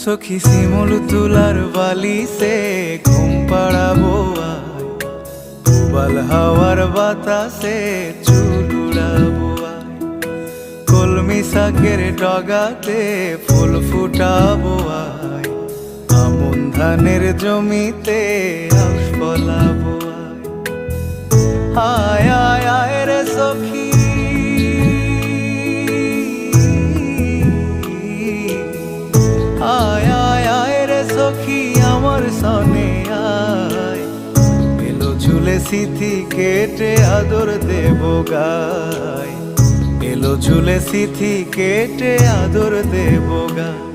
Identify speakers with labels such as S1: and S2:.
S1: সখী শিমুল তুলার বালিশে ঘুম পাড়াবো আয়, উবাল হাওয়ার বাতাসে চুল উড়াবো আয়, কলমি শাকের ডগাতে ফুল ফুটাবো আয়, আমন ধানের জমিতে আউশ ফলাবো আয়। আয় আয় আয় রে সখী, আয় আয় আয় রে সখী আমার সনে আয়, এলো ঝুলে সিথি কেটে আদর দেব গায়, এলো ঝুলে সিথি কেটে আদর দেব গায়।